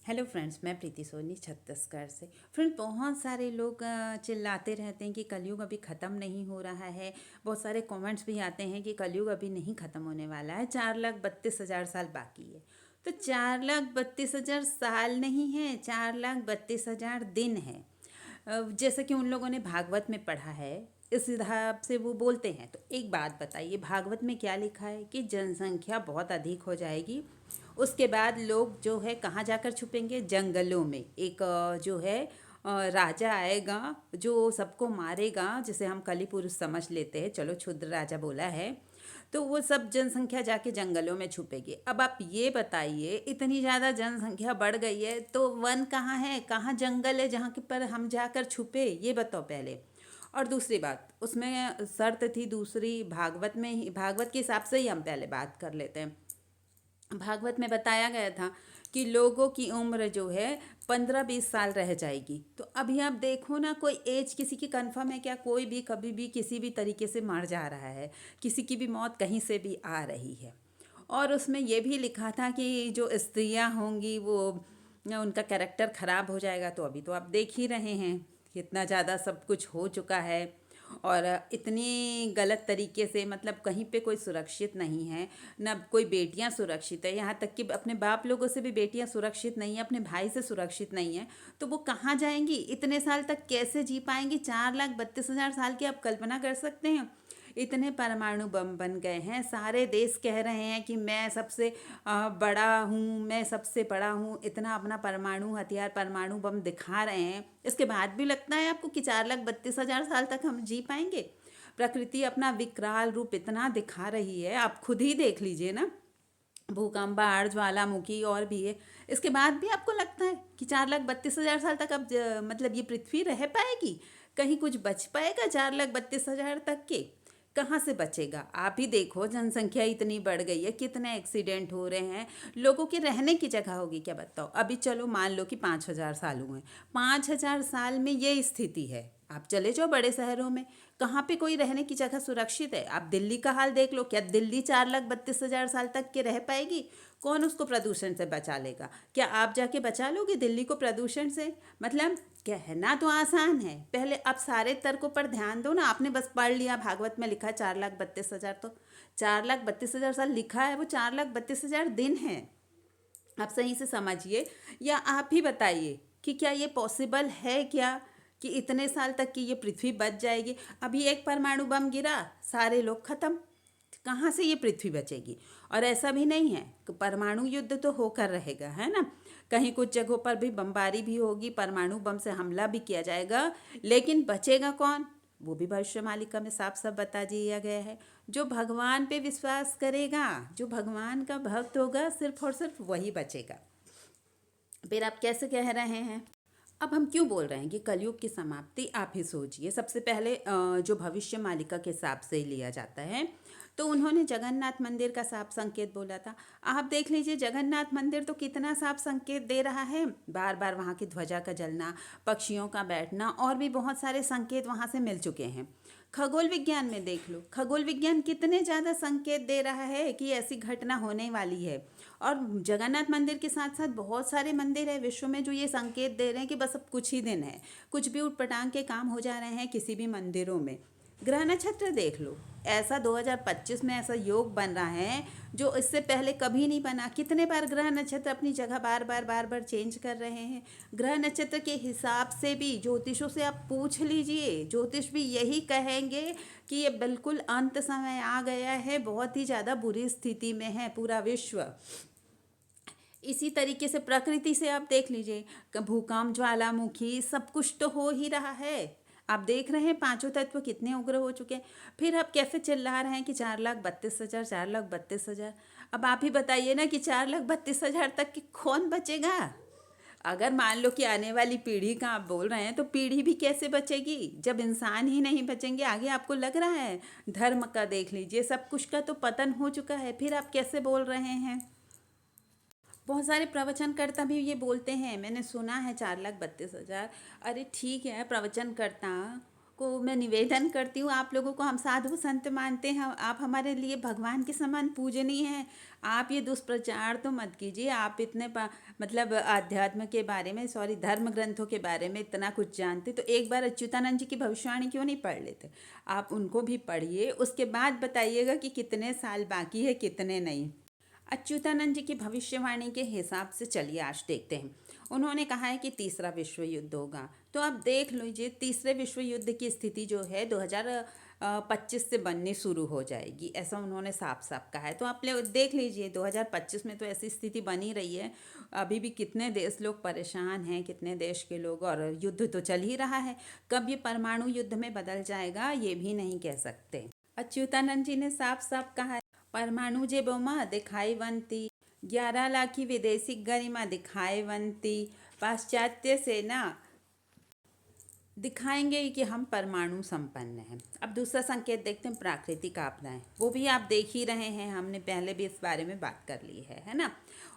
Hello friends, मैं प्रीति सोनी छत्तीसगढ़ से। Friends, बहुत सारे लोग चिल्लाते रहते हैं कि कलयुग अभी ख़त्म नहीं हो रहा है। बहुत सारे कमेंट्स भी आते हैं कि कलयुग अभी नहीं ख़त्म होने वाला है, 4,32,000 साल बाकी है। तो 4,32,000 साल नहीं है, 4,32,000 दिन है। जैसा कि उन लोगों ने भागवत में पढ़ा है, इस हिसाब से वो बोलते हैं। तो एक बात बताइए, भागवत में क्या लिखा है कि जनसंख्या बहुत अधिक हो जाएगी। उसके बाद लोग जो है कहाँ जाकर छुपेंगे? जंगलों में। एक जो है राजा आएगा जो सबको मारेगा, जिसे हम कली पुरुष समझ लेते हैं, चलो क्षुद्र राजा बोला है। तो वो सब जनसंख्या जाके जंगलों में छुपेगी। अब आप ये बताइए, इतनी ज़्यादा जनसंख्या बढ़ गई है तो वन कहाँ है, कहाँ जंगल है जहाँ के पर हम जाकर छुपे? ये बताओ पहले। और दूसरी बात, उसमें शर्त थी दूसरी, भागवत में ही, भागवत के हिसाब से ही हम पहले बात कर लेते हैं। भागवत में बताया गया था कि लोगों की उम्र जो है 15-20 साल रह जाएगी। तो अभी आप देखो ना, कोई एज किसी की कंफर्म है क्या? कोई भी कभी भी किसी भी तरीके से मर जा रहा है, किसी की भी मौत कहीं से भी आ रही है। और उसमें ये भी लिखा था कि जो स्त्रियां होंगी वो उनका कैरेक्टर ख़राब हो जाएगा। तो अभी तो आप देख ही रहे हैं कितना ज़्यादा सब कुछ हो चुका है। और इतनी गलत तरीके से, मतलब कहीं पे कोई सुरक्षित नहीं है, ना कोई बेटियां सुरक्षित है। यहाँ तक कि अपने बाप लोगों से भी बेटियां सुरक्षित नहीं है, अपने भाई से सुरक्षित नहीं है। तो वो कहाँ जाएंगी? इतने साल तक कैसे जी पाएंगी? 4,32,000 साल की आप कल्पना कर सकते हैं? इतने परमाणु बम बन गए हैं, सारे देश कह रहे हैं कि मैं सबसे बड़ा हूँ, मैं सबसे बड़ा हूँ, इतना अपना परमाणु हथियार, परमाणु बम दिखा रहे हैं। इसके बाद भी लगता है आपको कि 4,32,000 साल तक हम जी पाएंगे? प्रकृति अपना विकराल रूप इतना दिखा रही है, आप खुद ही देख लीजिए ना। भूकंप, बाढ़, ज्वालामुखी और भी है। इसके बाद भी आपको लगता है कि 4,32,000 साल तक अब मतलब ये पृथ्वी रह पाएगी? कहीं कुछ बच पाएगा 4,32,000 तक के? कहाँ से बचेगा? आप ही देखो, जनसंख्या इतनी बढ़ गई है, कितने एक्सीडेंट हो रहे हैं। लोगों के रहने की जगह होगी क्या? बताओ। अभी चलो मान लो कि 5,000 साल हुए, 5,000 साल में ये स्थिति है। आप चले जाओ बड़े शहरों में, कहाँ पे कोई रहने की जगह सुरक्षित है? आप दिल्ली का हाल देख लो, क्या दिल्ली 4,32,000 साल तक के रह पाएगी? कौन उसको प्रदूषण से बचा लेगा? क्या आप जाके बचा लोगे दिल्ली को प्रदूषण से? मतलब कहना तो आसान है, पहले आप सारे तर्कों पर ध्यान दो ना। आपने बस पढ़ लिया भागवत में लिखा है 4,32,000, तो 4,32,000 साल लिखा है, वो 4,32,000 दिन है। आप सही से समझिए, या आप ही बताइए कि क्या ये पॉसिबल है क्या कि इतने साल तक की ये पृथ्वी बच जाएगी? अभी एक परमाणु बम गिरा, सारे लोग खत्म। कहाँ से ये पृथ्वी बचेगी? और ऐसा भी नहीं है कि परमाणु युद्ध तो होकर रहेगा, है ना। कहीं कुछ जगहों पर भी बमबारी भी होगी, परमाणु बम से हमला भी किया जाएगा, लेकिन बचेगा कौन? वो भी भविष्य मालिका में साफ साफ बता दिया गया है। जो भगवान पे विश्वास करेगा, जो भगवान का भक्त होगा, सिर्फ और सिर्फ वही बचेगा। फिर आप कैसे कह रहे हैं? अब हम क्यों बोल रहे हैं कि कलयुग की समाप्ति? आप ही सोचिए। सबसे पहले जो भविष्य मालिका के हिसाब से लिया जाता है, तो उन्होंने जगन्नाथ मंदिर का साफ संकेत बोला था। आप देख लीजिए, जगन्नाथ मंदिर तो कितना साफ संकेत दे रहा है। बार बार वहाँ की ध्वजा का जलना, पक्षियों का बैठना, और भी बहुत सारे संकेत वहाँ से मिल चुके हैं। खगोल विज्ञान में देख लो, खगोल विज्ञान कितने ज़्यादा संकेत दे रहा है कि ऐसी घटना होने वाली है। और जगन्नाथ मंदिर के साथ साथ बहुत सारे मंदिर है विश्व में जो ये संकेत दे रहे हैं कि बस अब कुछ ही दिन है, कुछ भी उटपटांग के काम हो जा रहे हैं किसी भी मंदिरों में। ग्रह नक्षत्र देख लो, ऐसा 2025 में ऐसा योग बन रहा है जो इससे पहले कभी नहीं बना। कितने बार ग्रह नक्षत्र अपनी जगह बार बार चेंज कर रहे हैं। ग्रह नक्षत्र के हिसाब से भी ज्योतिषों से आप पूछ लीजिए, ज्योतिष भी यही कहेंगे कि ये बिल्कुल अंत समय आ गया है, बहुत ही ज़्यादा बुरी स्थिति में है पूरा विश्व। इसी तरीके से प्रकृति से आप देख लीजिए, भूकंप, ज्वालामुखी, सब कुछ तो हो ही रहा है। आप देख रहे हैं पांचों तत्व कितने उग्र हो चुके हैं। फिर आप कैसे चिल्ला रहे हैं कि 4,32,000, 4,32,000? अब आप ही बताइए ना कि 4,32,000 तक कि कौन बचेगा? अगर मान लो कि आने वाली पीढ़ी का आप बोल रहे हैं, तो पीढ़ी भी कैसे बचेगी जब इंसान ही नहीं बचेंगे आगे? आपको लग रहा है? धर्म का देख लीजिए, सब कुछ का तो पतन हो चुका है, फिर आप कैसे बोल रहे हैं? बहुत सारे प्रवचनकर्ता भी ये बोलते हैं, मैंने सुना है 4,32,000। अरे ठीक है, प्रवचनकर्ता को मैं निवेदन करती हूँ, आप लोगों को हम साधु संत मानते हैं, आप हमारे लिए भगवान के समान पूजनीय हैं। आप ये दुष्प्रचार तो मत कीजिए। आप इतने मतलब अध्यात्म के बारे में, सॉरी, धर्म ग्रंथों के बारे में इतना कुछ जानते, तो एक बार अच्युतानंद जी की भविष्यवाणी क्यों नहीं पढ़ लेते? आप उनको भी पढ़िए, उसके बाद बताइएगा कि कितने साल बाकी है, कितने नहीं। अच्युतानंद जी की भविष्यवाणी के हिसाब से चलिए आज देखते हैं। उन्होंने कहा है कि तीसरा विश्व युद्ध होगा, तो आप देख लीजिए तीसरे विश्व युद्ध की स्थिति जो है 2025 से बननी शुरू हो जाएगी, ऐसा उन्होंने साफ साफ कहा है। तो आप देख लीजिए 2025 में तो ऐसी स्थिति बनी रही है। अभी भी कितने देश लोग परेशान हैं, कितने देश के लोग, और युद्ध तो चल ही रहा है। कब ये परमाणु युद्ध में बदल जाएगा ये भी नहीं कह सकते। अच्युतानंद जी ने साफ साफ कहा है, परमाणु जे बोमा दिखाईवंती, 11 लाख की विदेशी गरिमा दिखाईवंती, पाश्चात्य सेना दिखाएंगे कि हम परमाणु संपन्न हैं। अब दूसरा संकेत देखते हैं, प्राकृतिक आपदाएं, वो भी आप देख ही रहे हैं, हमने पहले भी इस बारे में बात कर ली है ना।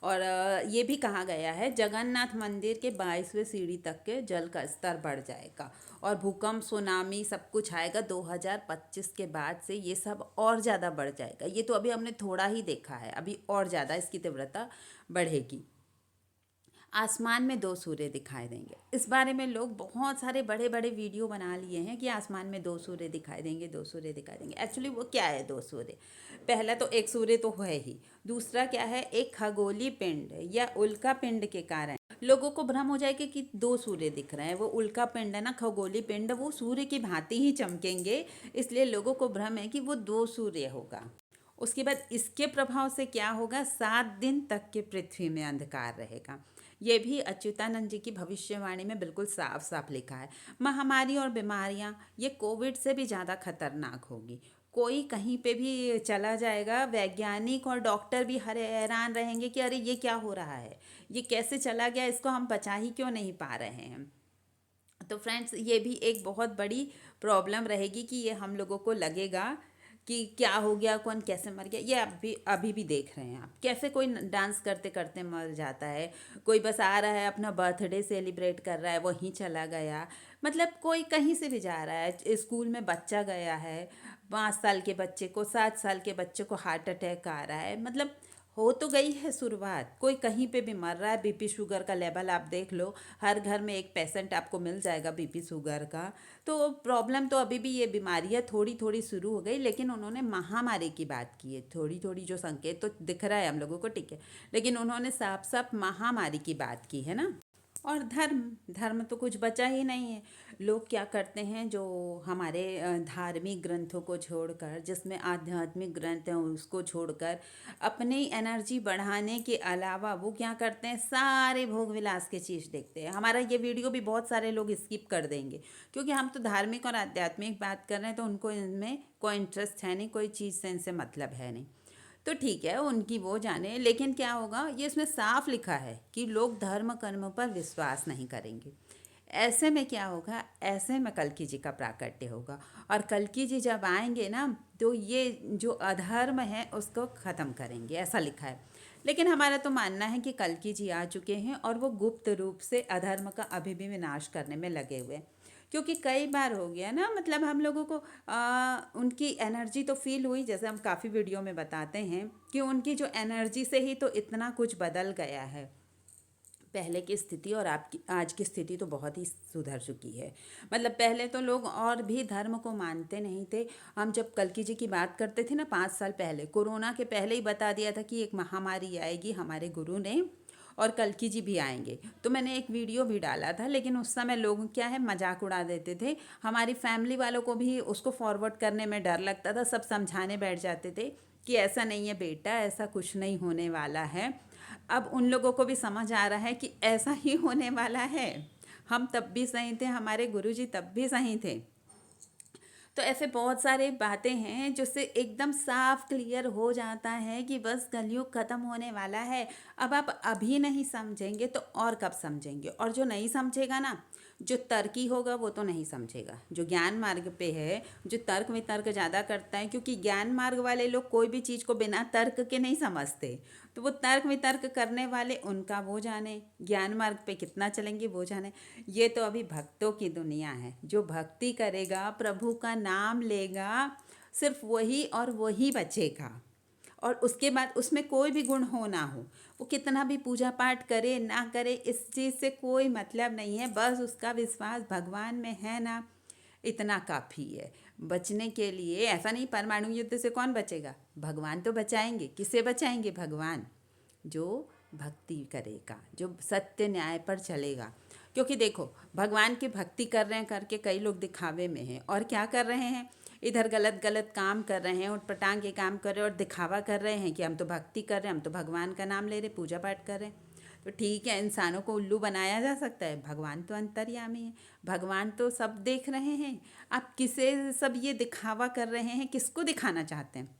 और ये भी कहा गया है जगन्नाथ मंदिर के 22वें सीढ़ी तक के जल का स्तर बढ़ जाएगा, और भूकंप, सुनामी सब कुछ आएगा 2025 के बाद से, ये सब और ज़्यादा बढ़ जाएगा। ये तो अभी हमने थोड़ा ही देखा है, अभी और ज़्यादा इसकी तीव्रता बढ़ेगी। आसमान में 2 सूर्य दिखाई देंगे, इस बारे में लोग बहुत सारे बड़े बड़े वीडियो बना लिए हैं कि आसमान में 2 सूर्य दिखाई देंगे, 2 सूर्य दिखाई देंगे। एक्चुअली वो क्या है 2 सूर्य? पहला तो एक सूर्य तो है ही, दूसरा क्या है, एक खगोलीय पिंड या उल्का पिंड के कारण लोगों को भ्रम हो जाएगा कि 2 सूर्य दिख रहे हैं। वो उल्का पिंड है ना, खगोलीय पिंड, वो सूर्य की भांति ही चमकेंगे, इसलिए लोगों को भ्रम है कि वो 2 सूर्य होगा। उसके बाद इसके प्रभाव से क्या होगा, 7 दिन तक के पृथ्वी में अंधकार रहेगा। ये भी अच्युतानंद जी की भविष्यवाणी में बिल्कुल साफ साफ लिखा है। महामारी और बीमारियां ये कोविड से भी ज़्यादा खतरनाक होगी। कोई कहीं पे भी चला जाएगा, वैज्ञानिक और डॉक्टर भी हैरान रहेंगे कि अरे ये क्या हो रहा है, ये कैसे चला गया, इसको हम बचा ही क्यों नहीं पा रहे हैं। तो फ्रेंड्स, ये भी एक बहुत बड़ी प्रॉब्लम रहेगी कि ये हम लोगों को लगेगा कि क्या हो गया, कौन कैसे मर गया। ये अभी भी देख रहे हैं आप, कैसे कोई डांस करते करते मर जाता है, कोई बस आ रहा है अपना बर्थडे सेलिब्रेट कर रहा है वहीं चला गया, मतलब कोई कहीं से भी जा रहा है। स्कूल में बच्चा गया है, 5 साल के बच्चे को, 7 साल के बच्चे को हार्ट अटैक आ रहा है, मतलब हो तो गई है शुरुआत, कोई कहीं पे भी मर रहा है। बीपी शुगर का लेवल आप देख लो, हर घर में एक पेशेंट आपको मिल जाएगा बीपी शुगर का। तो प्रॉब्लम तो अभी भी, ये बीमारियाँ थोड़ी थोड़ी शुरू हो गई, लेकिन उन्होंने महामारी की बात की है। थोड़ी थोड़ी जो संकेत तो दिख रहा है हम लोगों को, ठीक है, लेकिन उन्होंने साफ साफ महामारी की बात की है ना। और धर्म, धर्म तो कुछ बचा ही नहीं है। लोग क्या करते हैं, जो हमारे धार्मिक ग्रंथों को छोड़कर, जिसमें आध्यात्मिक ग्रंथ हैं उसको छोड़कर, अपनी एनर्जी बढ़ाने के अलावा वो क्या करते हैं, सारे भोग विलास की चीज़ देखते हैं। हमारा ये वीडियो भी बहुत सारे लोग स्किप कर देंगे, क्योंकि हम तो धार्मिक और आध्यात्मिक बात कर रहे हैं, तो उनको इनमें कोई इंटरेस्ट है नहीं, कोई चीज़ से इनसे मतलब है नहीं। तो ठीक है, उनकी वो जाने, लेकिन क्या होगा, ये इसमें साफ लिखा है कि लोग धर्म कर्म पर विश्वास नहीं करेंगे। ऐसे में क्या होगा, ऐसे में कल्कि जी का प्राकट्य होगा, और कल्कि जी जब आएंगे ना, तो ये जो अधर्म है उसको ख़त्म करेंगे, ऐसा लिखा है। लेकिन हमारा तो मानना है कि कल्कि जी आ चुके हैं और वो गुप्त रूप से अधर्म का अभी भी विनाश करने में लगे हुए हैं। क्योंकि कई बार हो गया ना, मतलब हम लोगों को उनकी एनर्जी तो फील हुई, जैसे हम काफ़ी वीडियो में बताते हैं कि उनकी जो एनर्जी से ही तो इतना कुछ बदल गया है। पहले की स्थिति और आपकी आज की स्थिति तो बहुत ही सुधर चुकी है। मतलब पहले तो लोग और भी धर्म को मानते नहीं थे। हम जब कल्कि जी की बात करते थे ना, 5 साल पहले, कोरोना के पहले ही बता दिया था कि एक महामारी आएगी हमारे गुरु ने, और कल्कि जी भी आएंगे। तो मैंने एक वीडियो भी डाला था, लेकिन उस समय लोग क्या है, मजाक उड़ा देते थे। हमारी फैमिली वालों को भी उसको फॉरवर्ड करने में डर लगता था, सब समझाने बैठ जाते थे कि ऐसा नहीं है बेटा, ऐसा कुछ नहीं होने वाला है। अब उन लोगों को भी समझ आ रहा है कि ऐसा ही होने वाला है। हम तब भी सही थे, हमारे गुरुजी तब भी सही थे। तो ऐसे बहुत सारे बातें हैं जिससे एकदम साफ क्लियर हो जाता है कि बस कलयुग खत्म होने वाला है। अब आप अभी नहीं समझेंगे तो और कब समझेंगे? और जो नहीं समझेगा ना, जो तर्की होगा वो तो नहीं समझेगा। जो ज्ञान मार्ग पे है, जो तर्क वितर्क ज़्यादा करता है, क्योंकि ज्ञान मार्ग वाले लोग कोई भी चीज़ को बिना तर्क के नहीं समझते। तो वो तर्क वितर्क करने वाले उनका वो जाने, ज्ञान मार्ग पे कितना चलेंगे वो जाने। ये तो अभी भक्तों की दुनिया है। जो भक्ति करेगा, प्रभु का नाम लेगा, सिर्फ वही और वही बचेगा। और उसके बाद उसमें कोई भी गुण हो ना हो, वो कितना भी पूजा पाठ करे ना करे, इस चीज़ से कोई मतलब नहीं है। बस उसका विश्वास भगवान में है ना, इतना काफ़ी है बचने के लिए। ऐसा नहीं परमाणु युद्ध से कौन बचेगा, भगवान तो बचाएंगे। किसे बचाएंगे, भगवान। जो भक्ति करेगा, जो सत्य न्याय पर चलेगा। क्योंकि देखो, भगवान की भक्ति कर रहे हैं करके कई लोग दिखावे में हैं, और क्या कर रहे हैं, इधर गलत गलत काम कर रहे हैं, उठपटांग के काम कर रहे हैं और दिखावा कर रहे हैं कि हम तो भक्ति कर रहे हैं, हम तो भगवान का नाम ले रहे, पूजा पाठ कर रहे हैं। तो ठीक है, इंसानों को उल्लू बनाया जा सकता है, भगवान तो अंतर्यामी है, भगवान तो सब देख रहे हैं। आप किसे सब ये दिखावा कर रहे हैं, किसको दिखाना चाहते हैं।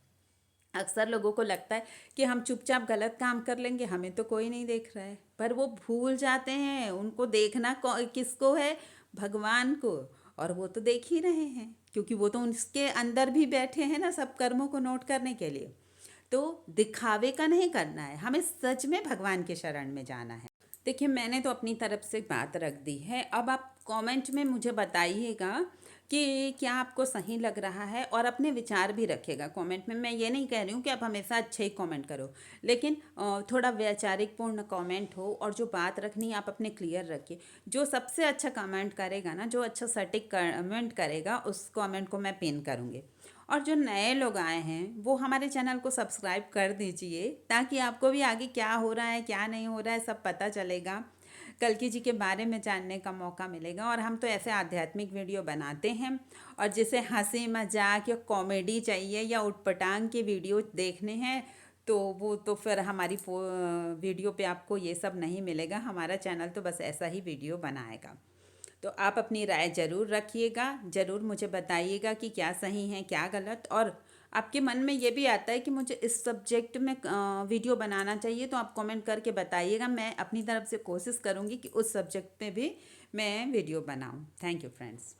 अक्सर लोगों को लगता है कि हम चुपचाप गलत काम कर लेंगे, हमें तो कोई नहीं देख रहा है, पर वो भूल जाते हैं। उनको देखना किसको है, भगवान को। और वो तो देख ही रहे हैं, क्योंकि वो तो उसके अंदर भी बैठे हैं ना, सब कर्मों को नोट करने के लिए। तो दिखावे का नहीं करना है, हमें सच में भगवान के शरण में जाना है। देखिए, मैंने तो अपनी तरफ से बात रख दी है। अब आप कमेंट में मुझे बताइएगा कि क्या आपको सही लग रहा है, और अपने विचार भी रखिएगा कमेंट में। मैं ये नहीं कह रही हूँ कि आप हमेशा अच्छे ही कमेंट करो, लेकिन थोड़ा वैचारिक पूर्ण कमेंट हो, और जो बात रखनी है आप अपने क्लियर रखिए। जो सबसे अच्छा कमेंट करेगा ना, जो अच्छा सटीक कमेंट करेगा, उस कमेंट को मैं पिन करूँगी। और जो नए लोग आए हैं वो हमारे चैनल को सब्सक्राइब कर दीजिए, ताकि आपको भी आगे क्या हो रहा है क्या नहीं हो रहा है सब पता चलेगा, कल्कि जी के बारे में जानने का मौका मिलेगा। और हम तो ऐसे आध्यात्मिक वीडियो बनाते हैं, और जिसे हंसी मजाक या कॉमेडी चाहिए या उटपटांग के वीडियो देखने हैं, तो वो तो फिर हमारी वीडियो पे आपको ये सब नहीं मिलेगा। हमारा चैनल तो बस ऐसा ही वीडियो बनाएगा। तो आप अपनी राय ज़रूर रखिएगा, ज़रूर मुझे बताइएगा कि क्या सही है क्या गलत। और आपके मन में ये भी आता है कि मुझे इस सब्जेक्ट में वीडियो बनाना चाहिए, तो आप कमेंट करके बताइएगा। मैं अपनी तरफ से कोशिश करूँगी कि उस सब्जेक्ट पे भी मैं वीडियो बनाऊँ। Thank you friends.